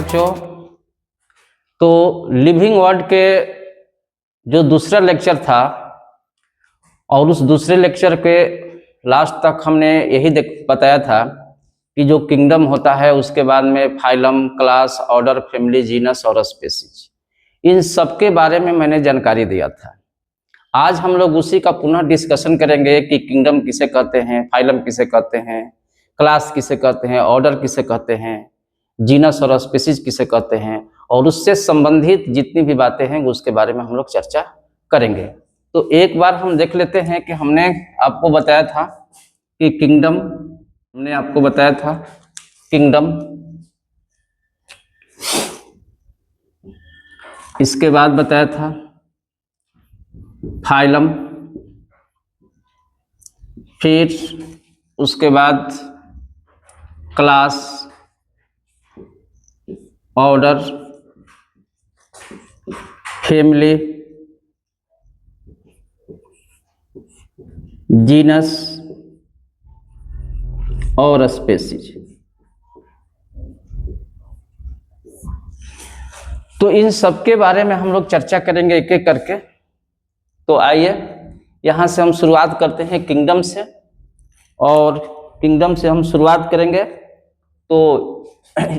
बच्चों। तो living word के जो दूसरा लेक्चर था और उस दूसरे लेक्चर के लास्ट तक हमने यही बताया था कि जो किंगडम होता है उसके बाद में phylum, class, order, family, genus और स्पीशीज, इन सब के बारे में मैंने जानकारी दिया था। आज हम लोग उसी का पुनः डिस्कशन करेंगे कि किंगडम किसे कहते हैं, फाइलम किसे कहते हैं, क्लास किसे कहते हैं, ऑर्डर किसे कहते हैं, जीनस और स्पीशीज किसे कहते हैं, और उससे संबंधित जितनी भी बातें हैं उसके बारे में हम लोग चर्चा करेंगे। तो एक बार हम देख लेते हैं कि हमने आपको बताया था कि किंगडम, इसके बाद बताया था फाइलम, फिर उसके बाद क्लास, ऑर्डर, फैमिली, जीनस और स्पीशीज। तो इन सब के बारे में हम लोग चर्चा करेंगे एक एक करके। तो आइए यहाँ से हम शुरुआत करते हैं किंगडम से, और किंगडम से हम शुरुआत करेंगे। तो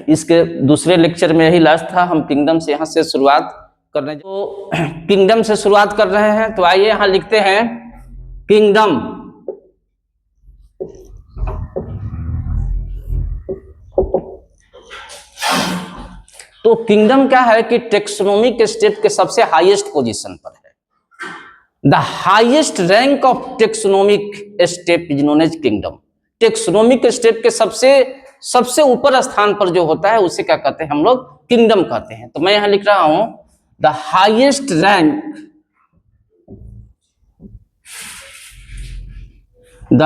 इसके दूसरे लेक्चर में यही लास्ट था, हम किंगडम से यहाँ से शुरुआत कर रहे हैं। तो किंगडम से शुरुआत कर रहे हैं, तो आइए यहाँ लिखते हैं किंगडम। तो किंगडम क्या है कि टेक्सोनोमिक स्टेप के सबसे हाईएस्ट पोजीशन पर है। The highest rank of taxonomic step is known as kingdom. Taxonomic step के सबसे ऊपर स्थान पर जो होता है उसे क्या कहते हैं हम लोग, किंगडम कहते हैं। तो मैं यहां लिख रहा हूं the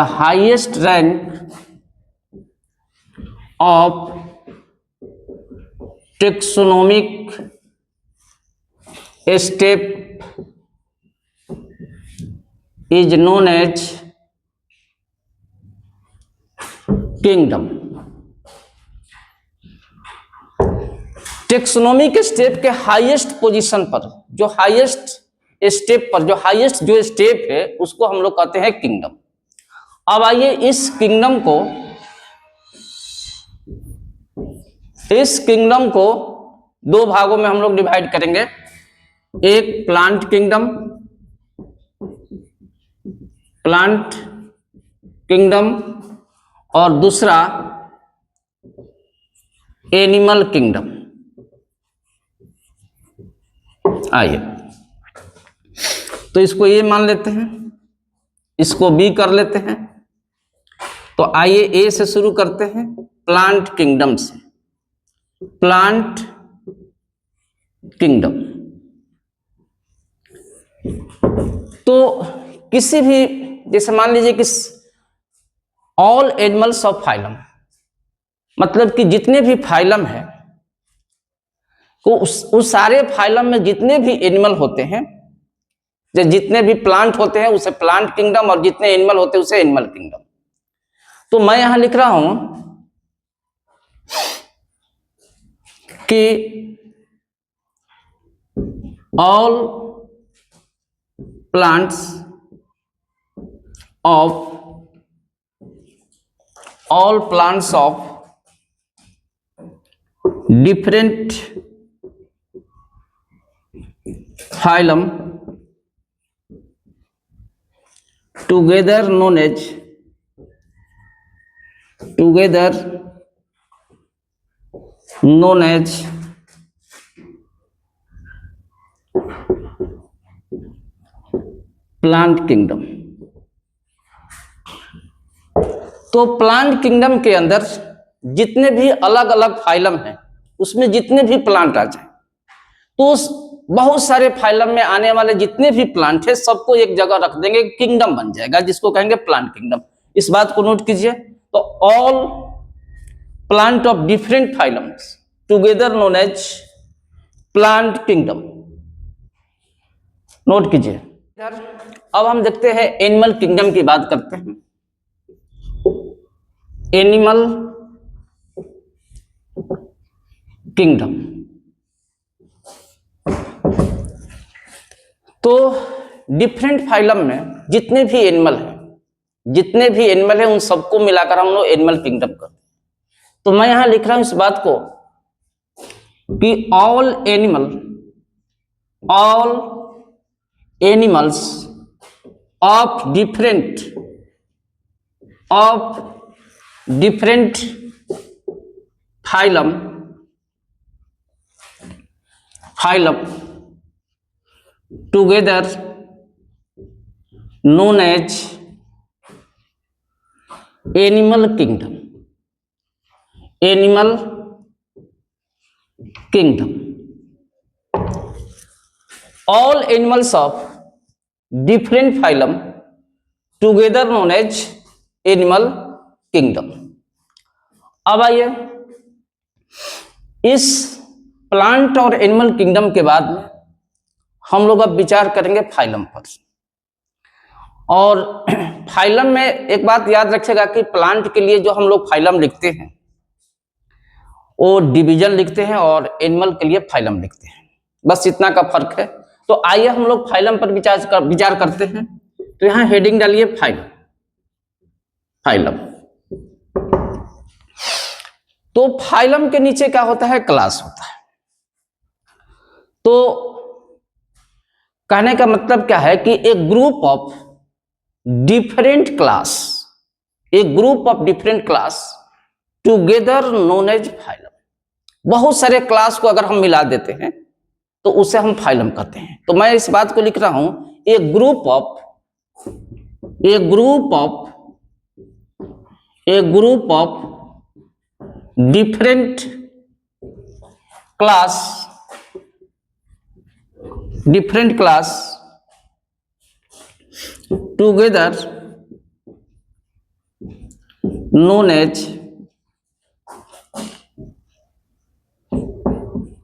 highest rank of taxonomic step is known as kingdom. Taxonomic step के हाईएस्ट पोजीशन पर, जो हाईएस्ट स्टेप पर, जो हाईएस्ट जो स्टेप है उसको हम लोग कहते हैं किंगडम। अब आइए इस किंगडम को दो भागों में हम लोग डिवाइड करेंगे। एक प्लांट किंगडम और दूसरा एनिमल किंगडम। आइए तो इसको ये मान लेते हैं, इसको बी कर लेते हैं। तो आइए ए से शुरू करते हैं, प्लांट किंगडम से। प्लांट किंगडम तो किसी भी, जैसे मान लीजिए कि ऑल एनिमल्स ऑफ फाइलम, मतलब कि जितने भी फाइलम है तो उस सारे फाइलम में जितने भी एनिमल होते हैं, जितने भी प्लांट होते हैं उसे प्लांट किंगडम, और जितने एनिमल होते हैं उसे एनिमल किंगडम। तो मैं यहां लिख रहा हूं कि all plants of different phylum together known as plant kingdom. तो प्लांट किंगडम के अंदर जितने भी अलग अलग फाइलम हैं उसमें जितने भी प्लांट आ जाए, तो बहुत सारे फाइलम में आने वाले जितने भी प्लांट है सबको एक जगह रख देंगे, किंगडम बन जाएगा, जिसको कहेंगे प्लांट किंगडम। इस बात को नोट कीजिए। तो all plant of different phylums together known as plant kingdom, note कीजिए। अब हम देखते हैं एनिमल किंगडम की बात करते हैं। Animal kingdom. तो डिफरेंट फाइलम में जितने भी एनिमल हैं उन सबको मिलाकर हम लोग एनिमल किंगडम करते हैं। तो मैं यहां लिख रहा हूं इस बात को कि all animals of different phylum together known as animal kingdom. All animals of different phylum together known as animal kingdom. अब आइए इस प्लांट और एनिमल किंगडम के बाद में हम लोग अब विचार करेंगे फाइलम पर। और फाइलम में एक बात याद रखिएगा कि प्लांट के लिए जो हम लोग फाइलम लिखते हैं वो डिवीजन लिखते हैं और एनिमल के लिए फाइलम लिखते हैं, बस इतना का फर्क है। तो आइए हम लोग फाइलम पर विचार करते हैं। तो यहां हेडिंग डालिए फाइलम। तो फाइलम के नीचे क्या होता है? क्लास होता है। तो कहने का मतलब क्या है कि एक group of different class together known as phylum. बहुत सारे क्लास को अगर हम मिला देते हैं तो उसे हम फाइलम कहते हैं। तो मैं इस बात को लिख रहा हूं, a group of different class together known as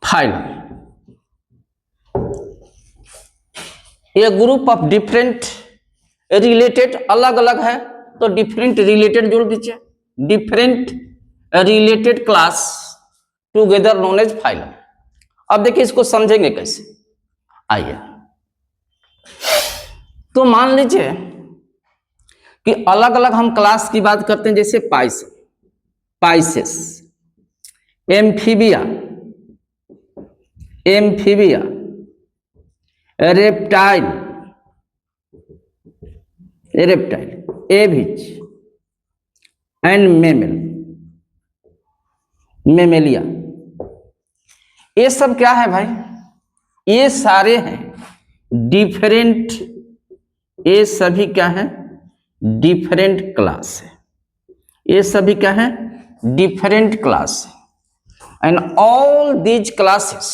phylum. ये ग्रुप ऑफ डिफरेंट रिलेटेड अलग अलग है तो डिफरेंट रिलेटेड जोड़ दीजिए, different related class together known as phylum. अब देखिए इसको समझेंगे कैसे, आइए। तो मान लीजिए कि अलग अलग हम क्लास की बात करते हैं, जैसे Pisces, Amphibia, reptile, Aves and Mammalia. ये सब क्या है भाई? ये सारे हैं डिफरेंट, ये सभी क्या है? डिफरेंट क्लास है। ये सभी क्या है? डिफरेंट क्लास है। And all these classes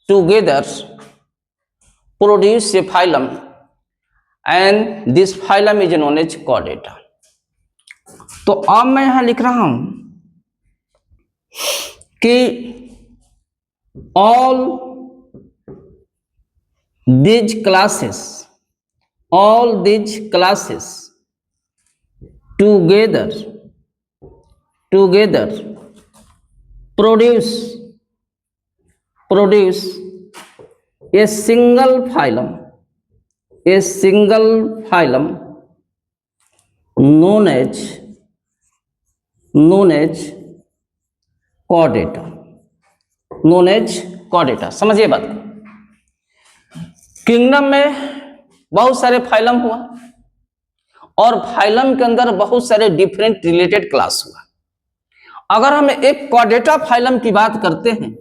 together produce a phylum and this phylum is known as Chordata. तो अब मैं यहां लिख रहा हूं कि all these classes together produce a single phylum known as chordata। समझिए बात को। किंगडम में बहुत सारे फाइलम हुआ और फाइलम के अंदर बहुत सारे डिफरेंट रिलेटेड क्लास हुआ। अगर हम एक कॉर्डेटा फाइलम की बात करते हैं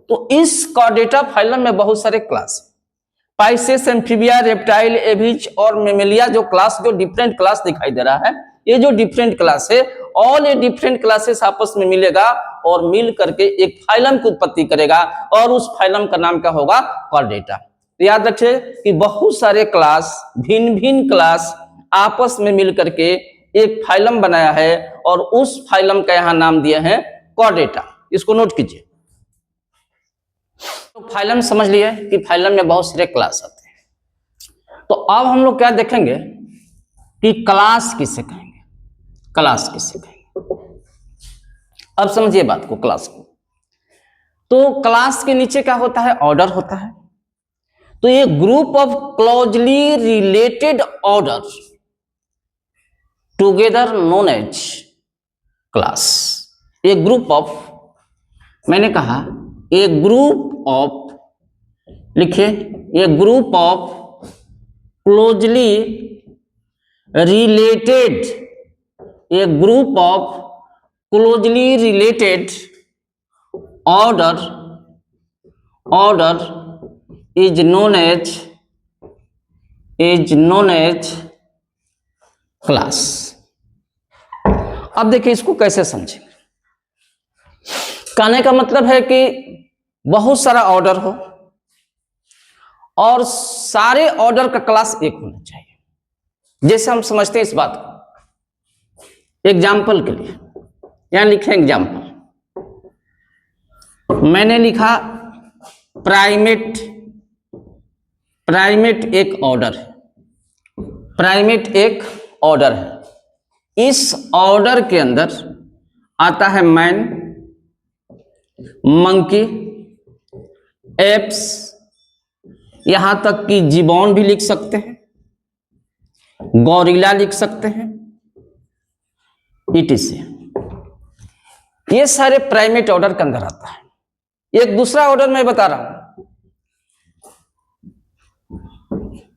तो इस कॉर्डेटा फाइलम में बहुत सारे क्लास है। पाइसेस, एम्फीबिया, रेप्टाइल, एविच और मेमेलिया जो डिफरेंट क्लास दिखाई दे रहा है, ये जो डिफरेंट क्लास है, ऑल ये डिफरेंट क्लासेस आपस में मिलेगा और मिल करके एक फाइलम की उत्पत्ति करेगा और उस फाइलम का नाम क्या होगा? कॉर्डेटा। तो याद रखिए कि बहुत सारे क्लास, भिन्न क्लास आपस में मिल करके एक फाइलम बनाया है और उस फाइलम का यहां नाम दिया है कॉर्डेटा। इसको नोट कीजिए। तो फाइलम समझ लिया कि फाइलम में बहुत सारे क्लास आते हैं। तो अब हम लोग क्या देखेंगे कि क्लास किसे कहेंगे। अब समझिए बात को, क्लास को। तो क्लास के नीचे क्या होता है? ऑर्डर होता है। तो ये group of closely related order together known as class. A group of, मैंने कहा ए ग्रुप ऑफ, लिखिए, a group of closely related, a group of closely related order is known as class. अब देखिए इसको कैसे समझें। कहने का मतलब है कि बहुत सारा ऑर्डर हो और सारे ऑर्डर का क्लास एक होना चाहिए। जैसे हम समझते हैं इस बात को एग्जाम्पल के लिए, यहां लिखे एग्जाम्पल, मैंने लिखा प्राइमेट। प्राइमेट एक ऑर्डर है, प्राइमेट एक ऑर्डर है। इस ऑर्डर के अंदर आता है मैन, मंकी, एप्स, यहां तक कि जिबॉन भी लिख सकते हैं, गौरिला लिख सकते हैं, इटीसी। ये सारे प्राइमेट ऑर्डर के अंदर आता है। एक दूसरा ऑर्डर मैं बता रहा हूं,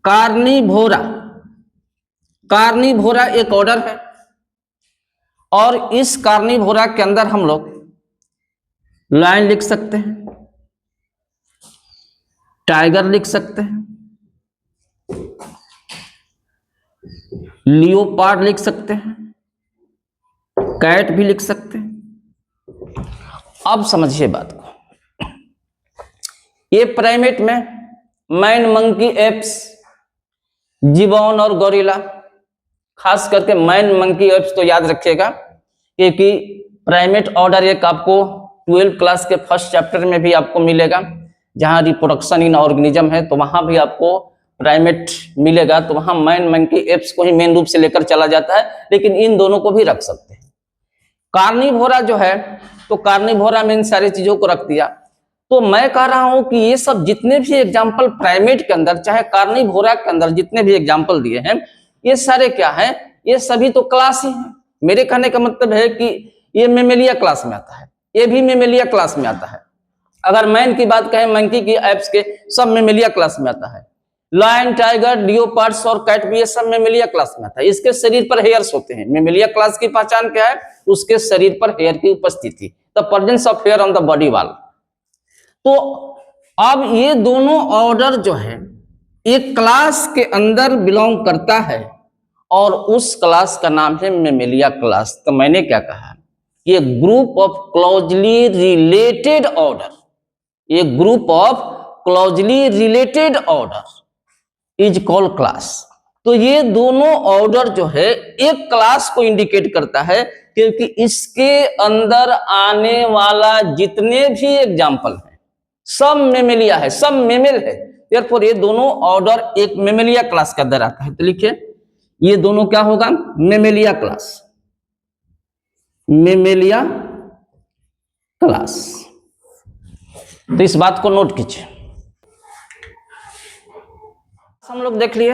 कार्निवोरा। कार्निवोरा एक ऑर्डर है और इस कार्निवोरा के अंदर हम लोग लायन लिख सकते हैं, टाइगर लिख सकते हैं, लियोपार्ड लिख सकते हैं, कैट भी लिख सकते हैं। अब समझिए बात को। ये प्राइमेट में मैन, मंकी, एप्स, जिबॉन और गोरिल्ला, खास करके मैन, मंकी, एप्स तो याद रखिएगा, क्योंकि प्राइमेट ऑर्डर एक आपको 12th क्लास के फर्स्ट चैप्टर में भी आपको मिलेगा, जहां रिप्रोडक्शन इन ऑर्गेनिज्म है, तो वहां भी आपको प्राइमेट मिलेगा। तो वहां मैन, मंकी, एप्स को ही मेन रूप से लेकर चला जाता है, लेकिन इन दोनों को भी रख सकते हैं। कार्निवोरा जो है, तो कार्निवोरा में इन सारी चीजों को रख दिया। तो मैं कह रहा हूं कि ये सब जितने भी एग्जाम्पल प्राइमेट के अंदर, चाहे कार्निवोरा के अंदर जितने भी एग्जाम्पल दिए हैं, ये सारे क्या है? ये सभी तो क्लास ही हैं। मेरे कहने का मतलब है कि ये मेमेलिया क्लास में आता है, ये भी मेमेलिया क्लास में आता है। अगर मैन की बात कहें, मंकी की, एप्स के, सब मेमेलिया क्लास में आता है। लायन, टाइगर, लियोपार्ड्स और कैट भी ये सब मेमेलिया क्लास में आता है। इसके शरीर पर हेयर्स होते हैं। मेमेलिया क्लास की पहचान क्या है? उसके शरीर पर हेयर की उपस्थिति, the presence of hair on the body wall. तो अब ये दोनों ऑर्डर जो है एक क्लास के अंदर बिलोंग करता है और उस क्लास का नाम है मेमेलिया क्लास। तो मैंने क्या कहा? ये group of closely related order, ये group of closely related order is called class. तो ये दोनों ऑर्डर जो है एक क्लास को इंडिकेट करता है, क्योंकि इसके अंदर आने वाला जितने भी एग्जाम्पल है सब मेमेलिया है, सब मेमेल है। therefore ये दोनों ऑर्डर एक मेमेलिया क्लास के अंदर आता है। तो लिखिए, ये दोनों क्या होगा? Mammalia class, Mammalia class. तो इस बात को नोट कीजिए। हम लोग देख लिए,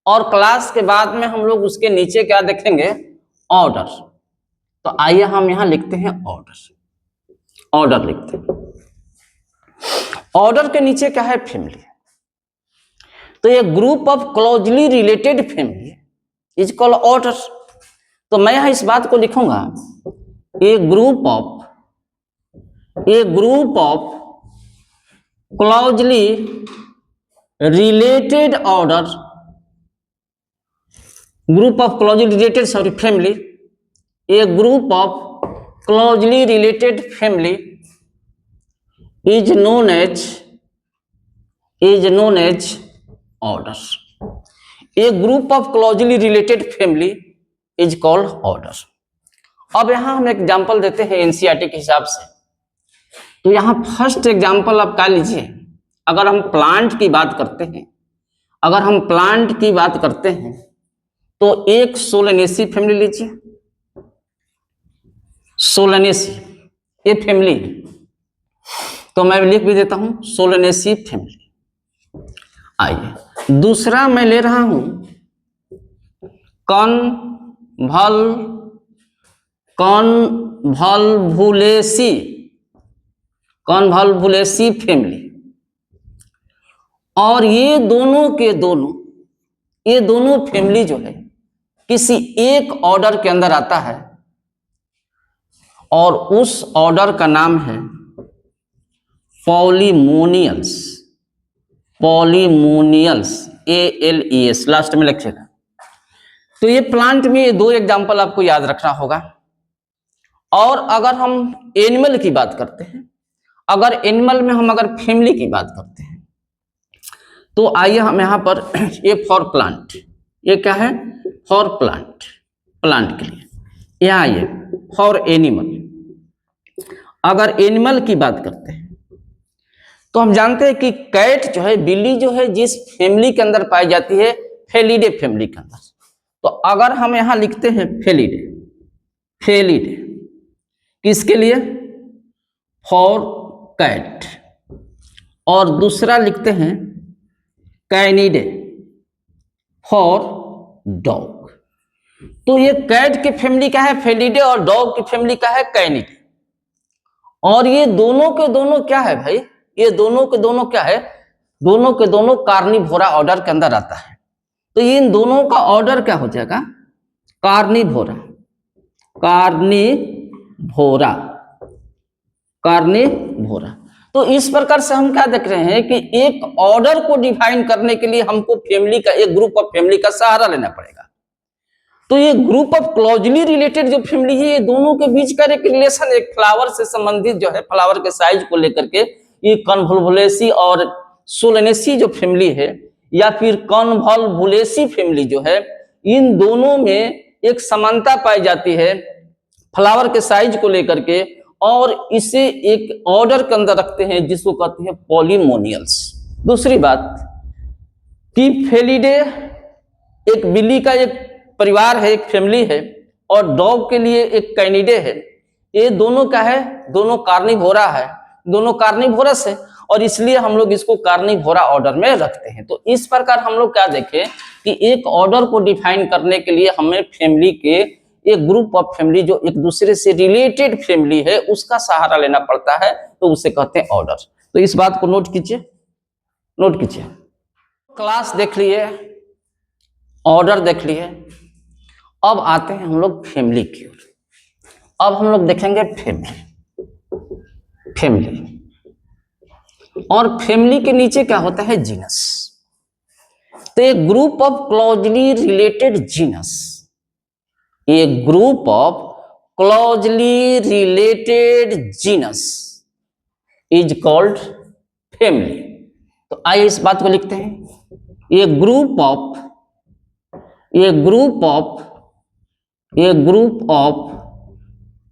और क्लास के बाद में हम लोग उसके नीचे क्या देखेंगे? ऑर्डर। तो आइए हम यहां लिखते हैं ऑर्डर। ऑर्डर लिखते हैं। ऑर्डर के नीचे क्या है? फैमिली। तो ये group of closely related family is called order. तो मैं यहां इस बात को लिखूंगा, a group of closely related order, group of closely related, sorry, family, a group of closely related family is known as order. A group of closely related family is called order. अब यहां हम example देते हैं NCERT के हिसाब से। तो यहां फर्स्ट एग्जांपल आप क्या लीजिए? अगर हम प्लांट की बात करते हैं, अगर हम प्लांट की बात करते हैं तो एक सोलेनेसी फैमिली लीजिए। सोलेनेसी ये फैमिली है। तो मैं लिख भी देता हूं सोलनेसी फैमिली। आइए दूसरा मैं ले रहा हूं कॉन्वॉल्वुलेसी फैमिली। और ये दोनों फैमिली जो है किसी एक ऑर्डर के अंदर आता है और उस ऑर्डर का नाम है पॉलीमोनियल्स। ALES लास्ट में लिखेगा। तो ये प्लांट में ये दो एग्जांपल आपको याद रखना होगा। और अगर हम एनिमल की बात करते हैं, अगर एनिमल में हम अगर फैमिली की बात करते हैं, तो आइए हम यहां पर ये फॉर प्लांट, ये क्या है फॉर प्लांट के लिए, यहां आइए फॉर एनिमल। अगर एनिमल की बात करते हैं तो हम जानते हैं कि कैट जो है, बिल्ली जो है, जिस फैमिली के अंदर पाई जाती है फेलिडे फैमिली के अंदर। तो अगर हम यहां लिखते हैं फेलिडे किसके लिए, फॉर कैट, और दूसरा लिखते हैं कैनिडे फॉर डॉग। तो ये कैट की फैमिली का है फेलिडे और डॉग की फैमिली का है कैनिडे। और ये दोनों के दोनों क्या है भाई, ये दोनों के दोनों क्या है, दोनों के दोनों कार्निवोरा ऑर्डर के अंदर आता है। तो इन दोनों का ऑर्डर क्या हो जाएगा, कार्निवोरा। तो इस प्रकार से हम क्या देख रहे हैं कि एक ऑर्डर को डिफाइन करने के लिए हमको फैमिली का, एक ग्रुप ऑफ फैमिली का सहारा लेना पड़ेगा। तो ये ग्रुप ऑफ क्लोजली रिलेटेड जो फैमिली है, ये दोनों के बीच का एक रिलेशन, एक फ्लावर से संबंधित जो है, फ्लावर के साइज को लेकर के, ये कॉन्वॉल्वुलेसी और सोलनेसी जो फैमिली है, या फिर कॉन्वॉल्वुलेसी फैमिली जो है, इन दोनों में एक समानता पाई जाती है फ्लावर के साइज को लेकर के, और इसे एक ऑर्डर के अंदर रखते हैं जिसको कहते हैं पॉलीमोनियल्स। दूसरी बात कि फेलिडे एक बिल्ली का एक परिवार है, एक फैमिली है, और डॉग के लिए एक कैनिडे है। ये दोनों क्या है, दोनों कार्निवोरा है, दोनों कार्निवोरस है, और इसलिए हम लोग इसको कार्निवोरा ऑर्डर में रखते हैं। तो इस प्रकार हम लोग क्या देखें कि एक ऑर्डर को डिफाइन करने के लिए हमें फैमिली के, एक ग्रुप ऑफ फैमिली जो एक दूसरे से रिलेटेड फैमिली है, उसका सहारा लेना पड़ता है, तो उसे कहते हैं ऑर्डर। तो इस बात को नोट कीजिए। क्लास देख लिए, ऑर्डर देख लिए, अब आते हैं हम लोग फैमिली की ओर। अब हम लोग देखेंगे फैमिली। और फैमिली के नीचे क्या होता है, जीनस। तो एक group of closely related genus, एक group of closely related genus is called family. तो आइए इस बात को लिखते हैं, ये group of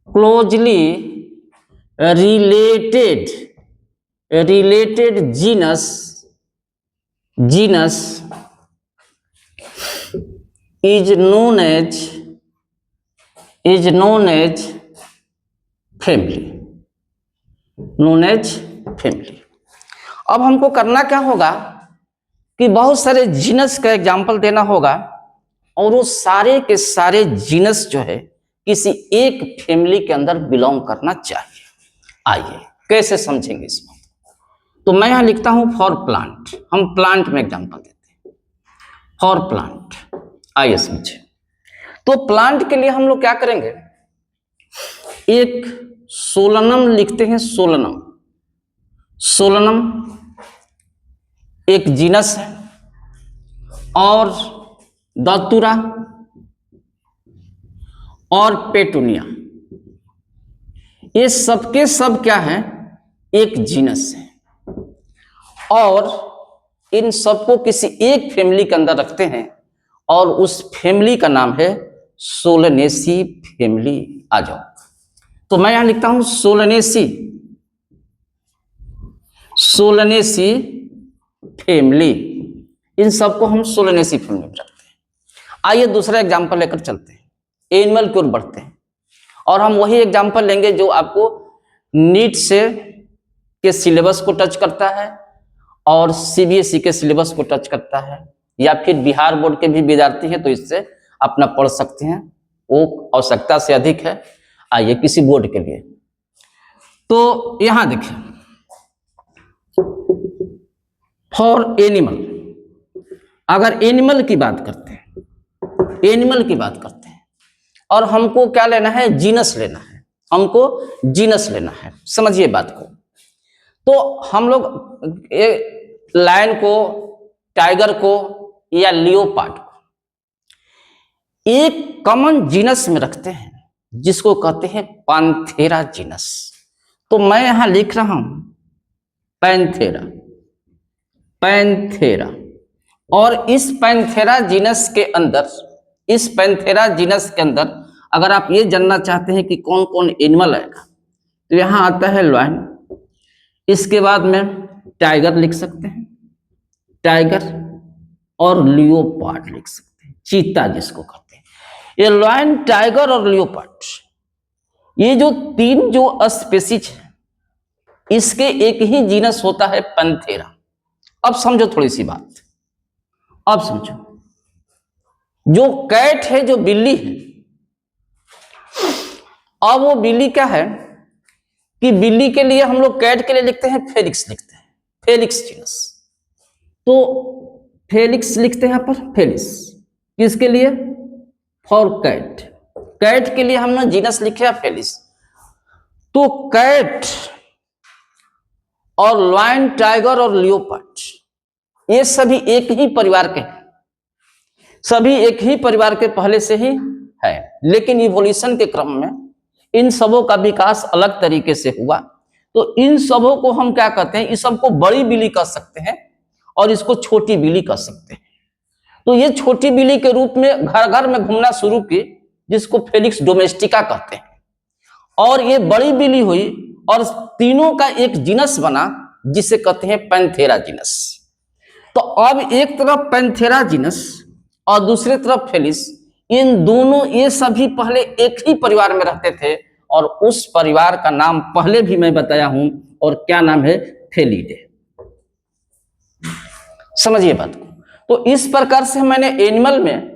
closely related genus is known as family। अब हमको करना क्या होगा कि बहुत सारे जीनस का एग्जाम्पल देना होगा, और वो सारे के सारे जीनस जो है किसी एक फैमिली के अंदर बिलोंग करना चाहिए। आइए कैसे समझेंगे इस बात। तो मैं यहां लिखता हूं फॉर प्लांट, हम प्लांट में एग्जाम्पल देते हैं फॉर प्लांट। आइए समझे। तो प्लांट के लिए हम लोग क्या करेंगे, एक सोलनम लिखते हैं। सोलनम एक जीनस है, और दातुरा और पेटूनिया, ये सबके सब क्या है, एक जीनस है, और इन सबको किसी एक फैमिली के अंदर रखते हैं, और उस फैमिली का नाम है सोलनेसी फैमिली। आ जाओ। तो मैं यहां लिखता हूं सोलनेसी फैमिली। इन सबको हम सोलनेसी फैमिली में रखते हैं। आइए दूसरा एग्जांपल लेकर चलते हैं, एनिमल की ओर बढ़ते हैं, और हम वही एग्जांपल लेंगे जो आपको नीट से के सिलेबस को टच करता है और सीबीएसई के सिलेबस को टच करता है, या फिर बिहार बोर्ड के भी विद्यार्थी हैं तो इससे अपना पढ़ सकते हैं, वो आवश्यकता से अधिक है। आइए किसी बोर्ड के लिए, तो यहां देखिए फॉर एनिमल, अगर एनिमल की बात करते हैं, एनिमल की बात करते हैं और हमको क्या लेना है, जीनस लेना है, हमको जीनस लेना है, समझिए बात को। तो हम लोग लायन को, टाइगर को या लियोपार्ड को एक कॉमन जीनस में रखते हैं जिसको कहते हैं पैंथेरा जीनस। तो मैं यहां लिख रहा हूं पैंथेरा, पैंथेरा। और इस पैंथेरा जीनस के अंदर, इस पैंथेरा जीनस के अंदर अगर आप ये जानना चाहते हैं कि कौन कौन एनिमल आएगा तो यहां आता है लायन, इसके बाद में टाइगर लिख सकते हैं, टाइगर, और लियोपार्ड लिख सकते हैं, चीता जिसको कहते हैं। ये लायन, टाइगर और लियोपार्ड, ये जो तीन जो स्पीसीज है इसके एक ही जीनस होता है पैंथेरा। अब समझो थोड़ी सी बात, अब समझो, जो कैट है, जो बिल्ली है, अब वो बिल्ली क्या है कि बिल्ली के लिए हम लोग कैट के लिए लिखते हैं फेलिक्स, लिखते हैं फेलिक्स जीनस। तो फेलिक्स लिखते हैं यहां पर, फेलिक्स किसके लिए, फॉर कैट, कैट के लिए हमने जीनस लिखे है फेलिक्स। तो कैट और लायन, टाइगर और लियोपार्ड ये सभी एक ही परिवार के हैं, सभी एक ही परिवार के पहले से ही है, लेकिन इवोल्यूशन के क्रम में इन सबों का विकास अलग तरीके से हुआ। तो इन सबों को हम क्या कहते हैं, इस सबको बड़ी बिल्ली कह सकते हैं और इसको छोटी बिल्ली कह सकते हैं। तो ये छोटी बिल्ली के रूप में घर घर में घूमना शुरू की, जिसको फेलिक्स डोमेस्टिका कहते हैं, और ये बड़ी बिल्ली हुई और तीनों का एक जीनस बना जिसे कहते हैं पैंथेरा जीनस। तो अब एक तरफ पैंथेरा जीनस और दूसरी तरफ फेलिक्स, इन दोनों, ये सभी पहले एक ही परिवार में रहते थे और उस परिवार का नाम पहले भी मैं बताया हूं, और क्या नाम है, फेलिडे। समझिए बात को। तो इस प्रकार से मैंने एनिमल में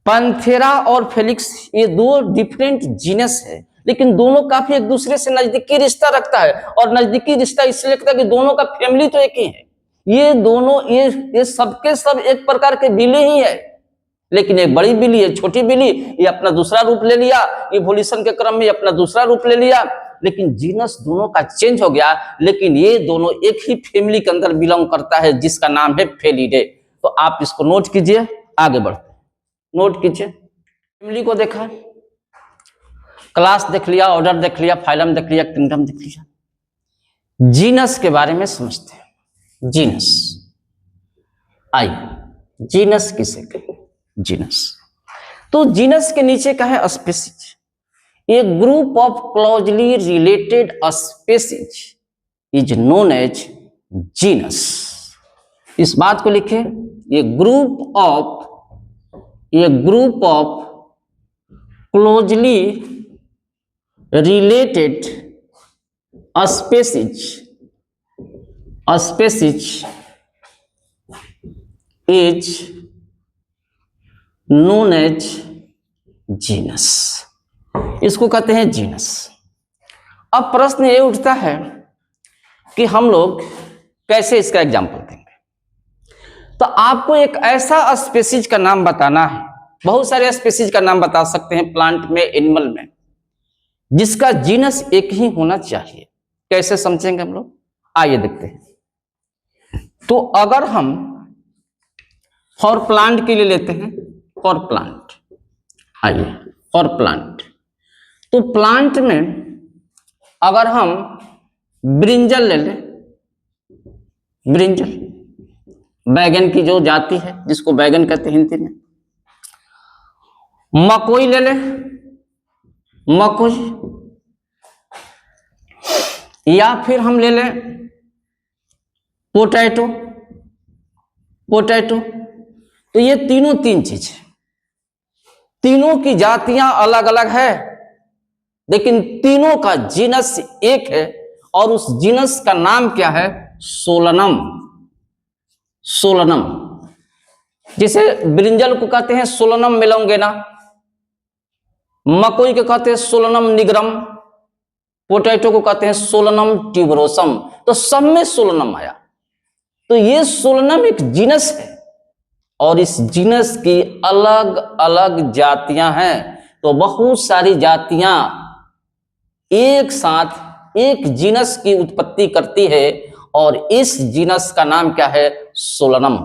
पैंथेरा और फेलिक्स, ये दो डिफरेंट जीनस है, लेकिन दोनों काफी एक दूसरे से नजदीकी रिश्ता रखता है। और नजदीकी रिश्ता इसलिए रखता है कि दोनों का फैमिली तो एक ही है, ये दोनों, ये सबके सब एक प्रकार के बिल्ली ही है, लेकिन एक बड़ी बिल्ली है, छोटी बिल्ली, ये अपना दूसरा रूप ले लिया, इवोल्यूशन के क्रम में अपना दूसरा रूप ले लिया, लेकिन जीनस दोनों का चेंज हो गया, लेकिन ये दोनों एक ही फैमिली के अंदर बिलोंग करता है जिसका नाम है फेलिडे। तो आप इसको नोट कीजिए, आगे बढ़ते हैं, नोट कीजिए। फैमिली को देखा, क्लास देख लिया, ऑर्डर देख लिया, फाइलम देख लिया, किंगडम देख लिया, जीनस के बारे में समझते हैं। जीनस, आइए जीनस किसे कहें, जीनस। तो जीनस के नीचे का है species, a group of closely related species is known as genus. इस बात को लिखे, a group of closely related species is known as genus. इसको कहते हैं जीनस। अब प्रश्न ये उठता है कि हम लोग कैसे इसका एग्जाम्पल देंगे। तो आपको एक ऐसा स्पीसीज का नाम बताना है, बहुत सारे स्पीसीज का नाम बता सकते हैं प्लांट में, एनिमल में, जिसका जीनस एक ही होना चाहिए। कैसे समझेंगे हम लोग, आइए देखते हैं। तो अगर हम फॉर प्लांट के लिए लेते हैं, फॉर प्लांट, आइए फॉर प्लांट, तो प्लांट में अगर हम ब्रिंजल ले लें, ब्रिंजल बैगन की जो जाति है जिसको बैगन कहते हैं हिंदी में, मकोई ले लें, मकोई, या फिर हम ले लें पोटैटो, पोटैटो। तो ये तीनों तीन चीज है, तीनों की जातियां अलग अलग है, लेकिन तीनों का जीनस एक है और उस जीनस का नाम क्या है? सोलनम। सोलनम। जैसे ब्रिंजल को कहते हैं सोलनम मेलोंगेना, मकोई को कहते हैं सोलनम निग्रम, पोटैटो को कहते हैं सोलनम ट्यूबरोसम। तो सब में सोलनम आया। तो ये सोलनम एक जीनस है और इस जीनस की अलग अलग जातियां हैं। तो बहुत सारी जातियां एक साथ एक जीनस की उत्पत्ति करती है और इस जीनस का नाम क्या है? सोलनम।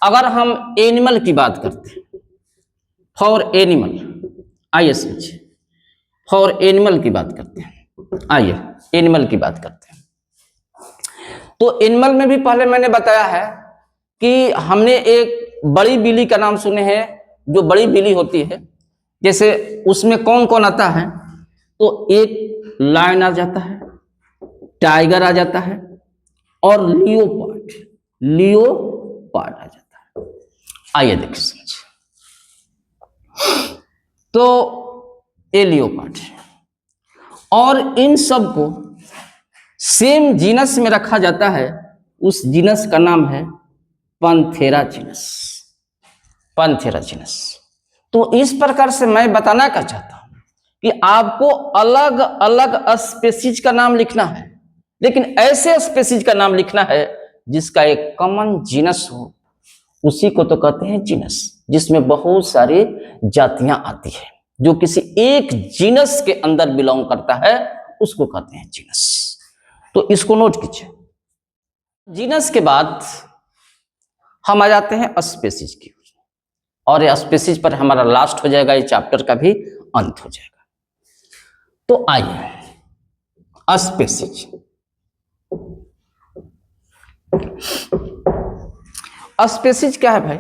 अगर हम एनिमल की बात करते हैं, फॉर एनिमल, आइए समझिए, फॉर एनिमल की बात करते हैं, आइए एनिमल की बात करते हैं। तो एनिमल में भी पहले मैंने बताया है कि हमने एक बड़ी बिल्ली का नाम सुने हैं, जो बड़ी बिल्ली होती है, जैसे उसमें कौन कौन आता है? तो एक लायन आ जाता है, टाइगर आ जाता है और लियोपार्ड, लियोपार्ड आ जाता है। आइए देखिए समझिए। तो ये लियोपार्ड है और इन सब को सेम जीनस में रखा जाता है। उस जीनस का नाम है पैंथेरा जीनस, पैंथेरा जीनस। तो इस प्रकार से मैं बताना क्या चाहता हूं कि आपको अलग अलग स्पेसीज का नाम लिखना है, लेकिन ऐसे स्पेसीज का नाम लिखना है जिसका एक कॉमन जीनस हो। उसी को तो कहते हैं जीनस, जिसमें बहुत सारी जातियां आती है, जो किसी एक जीनस के अंदर बिलोंग करता है, उसको कहते हैं जीनस। तो इसको नोट कीजिए। जीनस के बाद हम आ जाते हैं स्पेसीज की, और ये स्पेसीज पर हमारा लास्ट हो जाएगा, ये चैप्टर का भी अंत हो जाएगा। तो आइए स्पेसीज। स्पेसीज क्या है भाई?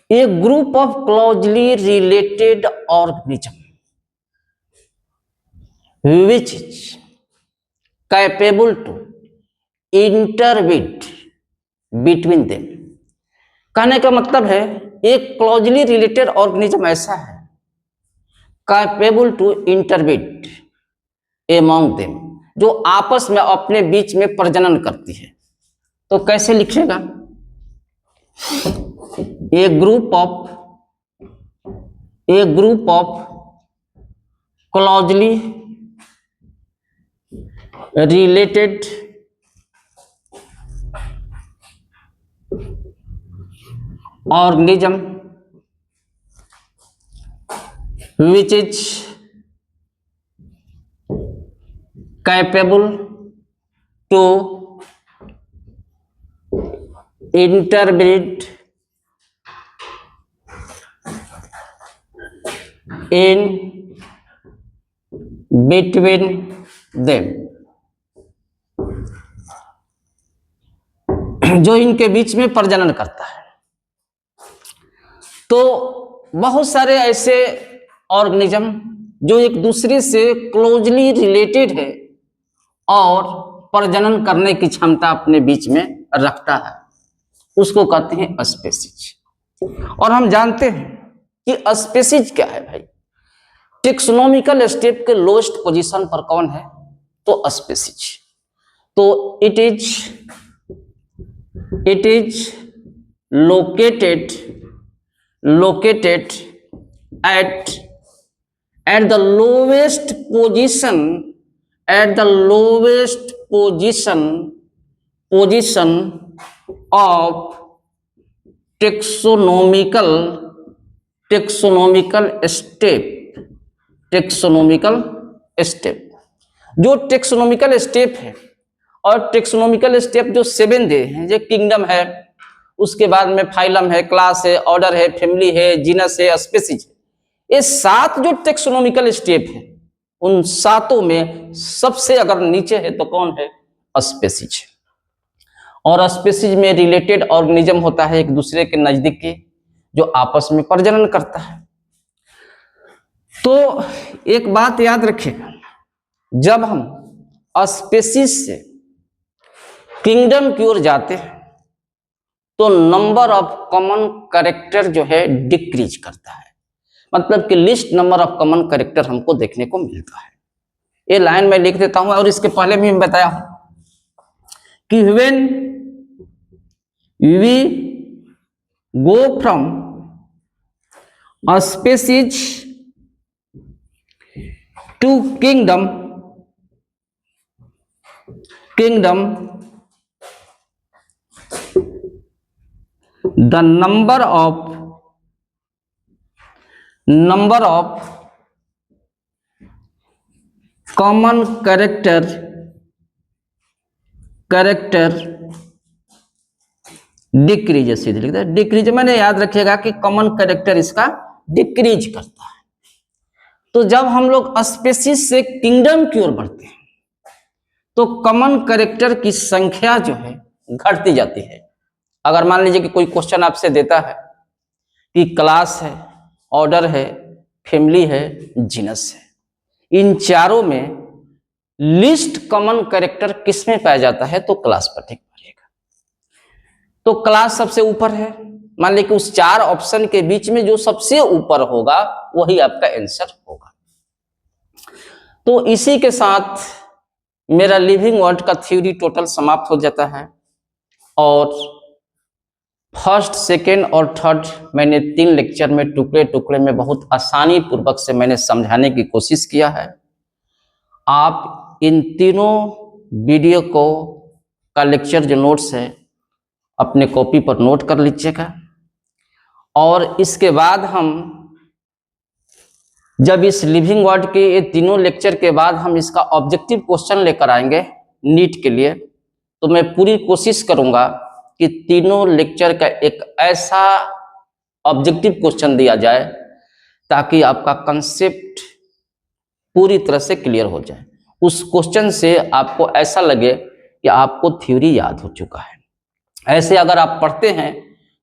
A group of closely related organism which is capable to interbreed between them। कहने का मतलब है एक क्लोजली रिलेटेड ऑर्गेनिज्म ऐसा है capable to interbreed among them, जो आपस में अपने बीच में प्रजनन करती है। तो कैसे लिखेगा? A group of closely related organism which is capable to interbreed in between them, जो इनके बीच में प्रजनन करता है। तो बहुत सारे ऐसे ऑर्गेनिज्म जो एक दूसरे से क्लोजली रिलेटेड है और प्रजनन करने की क्षमता अपने बीच में रखता है, उसको कहते हैं स्पेसीज। और हम जानते हैं कि स्पेसीज क्या है भाई? टेक्सोनोमिकल स्टेप के लोएस्ट पोजीशन पर कौन है? तो स्पेसीज। तो it is located at the lowest position of taxonomical step। जो टेक्सोनोमिकल स्टेप है, और टेक्सोनोमिकल स्टेप जो 7 दे हैं, जो किंगडम है, उसके बाद में फाइलम है, क्लास है, ऑर्डर है, फैमिली है, जीनस है, स्पीसीज है। ये 7 जो टेक्सोनोमिकल स्टेप है, उन 7 में सबसे अगर नीचे है तो कौन है? स्पीसीज। और स्पीसीज में रिलेटेड ऑर्गेनिज्म होता है एक दूसरे के नजदीक के, जो आपस में प्रजनन करता है। तो एक बात याद रखिएगा, जब हम स्पीसीज से किंगडम की ओर जाते हैं तो नंबर ऑफ कॉमन कैरेक्टर जो है डिक्रीज करता है, मतलब कि list number of common character हमको देखने को मिलता है। ये लाइन मैं लिख देता हूं, और इसके पहले भी मैं बताया हूं कि when we go from a species to kingdom, the number of common character decrease, सीधे लिखते हैं डिक्रीज। मैंने याद रखिएगा कि कॉमन कैरेक्टर इसका डिक्रीज करता है। तो जब हम लोग स्पेसीज से किंगडम की ओर बढ़ते हैं तो कॉमन कैरेक्टर की संख्या जो है घटती जाती है। अगर मान लीजिए कि कोई क्वेश्चन आपसे देता है कि क्लास है, ऑर्डर है, फैमिली है, जीनस है, इन चारों में लिस्ट कॉमन कैरेक्टर किस में पाया जाता है, तो क्लास पर ठीक पड़ेगा। तो क्लास सबसे ऊपर है, मान लीजिए कि उस 4 ऑप्शन के बीच में जो सबसे ऊपर होगा वही आपका आंसर होगा। तो इसी के साथ मेरा लिविंग वर्ड का थ्योरी टोटल समाप्त हो जाता है। और फर्स्ट, सेकेंड और थर्ड मैंने 3 लेक्चर में टुकड़े टुकड़े में बहुत आसानी पूर्वक से मैंने समझाने की कोशिश किया है। आप इन तीनों वीडियो को का लेक्चर जो नोट्स है अपने कॉपी पर नोट कर लीजिएगा। और इसके बाद हम जब इस लिविंग वर्ड के ये तीनों लेक्चर के बाद हम इसका ऑब्जेक्टिव क्वेश्चन लेकर आएंगे नीट के लिए, तो मैं पूरी कोशिश करूंगा कि तीनों लेक्चर का एक ऐसा ऑब्जेक्टिव क्वेश्चन दिया जाए ताकि आपका कंसेप्ट पूरी तरह से क्लियर हो जाए। उस क्वेश्चन से आपको ऐसा लगे कि आपको थ्योरी याद हो चुका है। ऐसे अगर आप पढ़ते हैं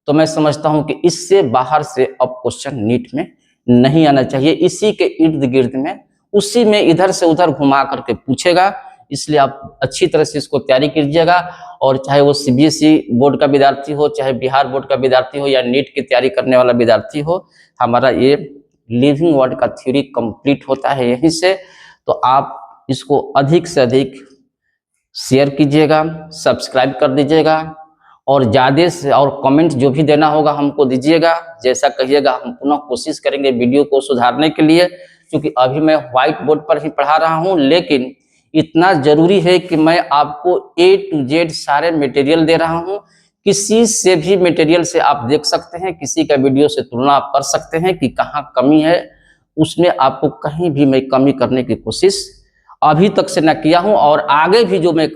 तो मैं समझता हूं कि इससे बाहर से अब क्वेश्चन नीट में नहीं आना चाहिए। इसी के इर्द गिर्द में, उसी में इधर से उधर घुमा करके पूछेगा, इसलिए आप अच्छी तरह से इसको तैयारी कीजिएगा। और चाहे वो सीबीएसई बोर्ड का विद्यार्थी हो, चाहे बिहार बोर्ड का विद्यार्थी हो, या नीट की तैयारी करने वाला विद्यार्थी हो, हमारा ये लिविंग वर्ड का थ्योरी कंप्लीट होता है यहीं से। तो आप इसको अधिक से अधिक शेयर कीजिएगा, सब्सक्राइब कर दीजिएगा, और ज़्यादा से और कमेंट जो भी देना होगा हमको दीजिएगा। जैसा कहिएगा हम पुनः कोशिश करेंगे वीडियो को सुधारने के लिए, क्योंकि अभी मैं व्हाइट बोर्ड पर ही पढ़ा रहा हूं, लेकिन इतना जरूरी है कि मैं आपको A to Z सारे मटेरियल दे रहा हूं। किसी से भी मटेरियल से आप देख सकते हैं, किसी का वीडियो से तुलना आप कर सकते हैं कि कहाँ कमी है, उसमें आपको कहीं भी मैं कमी करने की कोशिश अभी तक से न किया हूं, और आगे भी जो मैं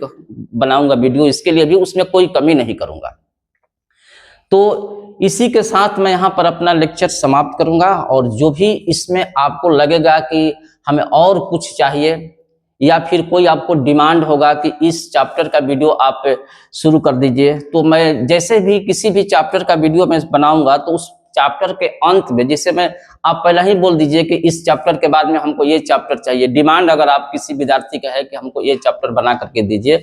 बनाऊंगा वीडियो इसके लिए भी उसमें कोई कमी नहीं करूंगा। तो इसी के साथ मैं यहाँ पर अपना लेक्चर समाप्त करूंगा। और जो भी इसमें आपको लगेगा कि हमें और कुछ चाहिए, या फिर कोई आपको डिमांड होगा कि इस चैप्टर का वीडियो आप शुरू कर दीजिए, तो मैं जैसे भी किसी भी चैप्टर का वीडियो मैं बनाऊंगा तो उस चैप्टर के अंत में, जिसे मैं आप पहले ही बोल दीजिए कि इस चैप्टर के बाद में हमको ये चैप्टर चाहिए। डिमांड अगर आप किसी विद्यार्थी का है कि हमको ये चैप्टर बना करके दीजिए,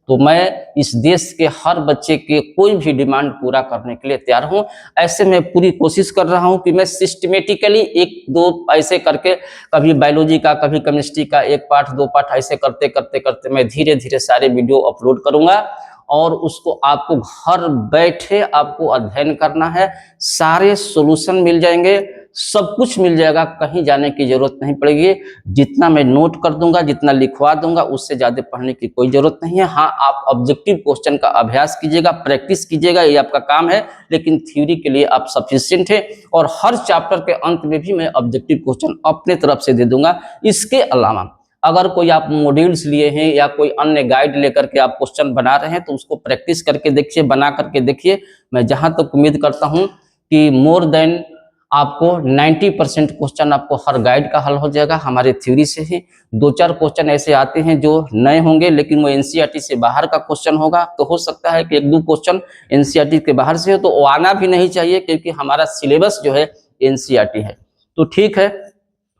तो मैं इस देश के हर बच्चे के कोई भी डिमांड पूरा करने के लिए तैयार हूं। ऐसे में पूरी कोशिश कर रहा हूं कि मैं सिस्टमेटिकली 1-2 ऐसे करके, कभी बायोलॉजी का, कभी केमिस्ट्री का 1 पार्ट 2 पार्ट ऐसे करते करते करते मैं धीरे धीरे सारे वीडियो अपलोड करूंगा। और उसको आपको घर बैठे आपको अध्ययन करना है, सारे सॉल्यूशन मिल जाएंगे, सब कुछ मिल जाएगा, कहीं जाने की जरूरत नहीं पड़ेगी। जितना मैं नोट कर दूंगा, जितना लिखवा दूंगा, उससे ज्यादा पढ़ने की कोई जरूरत नहीं है। हाँ, आप ऑब्जेक्टिव क्वेश्चन का अभ्यास कीजिएगा, प्रैक्टिस कीजिएगा, ये आपका काम है, लेकिन थ्योरी के लिए आप सफिशिएंट है। और हर चैप्टर के अंत में भी मैं ऑब्जेक्टिव क्वेश्चन अपने तरफ से दे दूंगा। इसके अलावा अगर कोई आप मॉड्यूल्स लिए हैं या कोई अन्य गाइड लेकर के आप क्वेश्चन बना रहे हैं, तो उसको प्रैक्टिस करके देखिए, बना करके देखिए। मैं जहां तक उम्मीद करता हूं कि मोर देन आपको 90% क्वेश्चन आपको हर गाइड का हल हो जाएगा हमारे थ्योरी से ही। 2-4 क्वेश्चन ऐसे आते हैं जो नए होंगे, लेकिन वो एनसीईआरटी से बाहर का क्वेश्चन होगा, तो हो सकता है कि 1-2 क्वेश्चन एनसीईआरटी के बाहर से हो, तो वो आना भी नहीं चाहिए, क्योंकि हमारा सिलेबस जो है एनसीईआरटी है। तो ठीक है,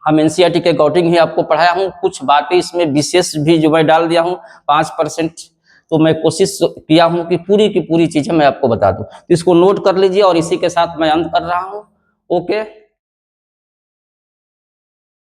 हम एनसीईआरटी के अकॉर्डिंग ही आपको पढ़ाया हूँ। कुछ बातें इसमें विशेष भी जो मैं डाल दिया हूँ 5%, तो मैं कोशिश किया हूँ कि पूरी की पूरी चीजें मैं आपको बता दूं। तो इसको नोट कर लीजिए, और इसी के साथ मैं अंत कर रहा हूँ। ओके।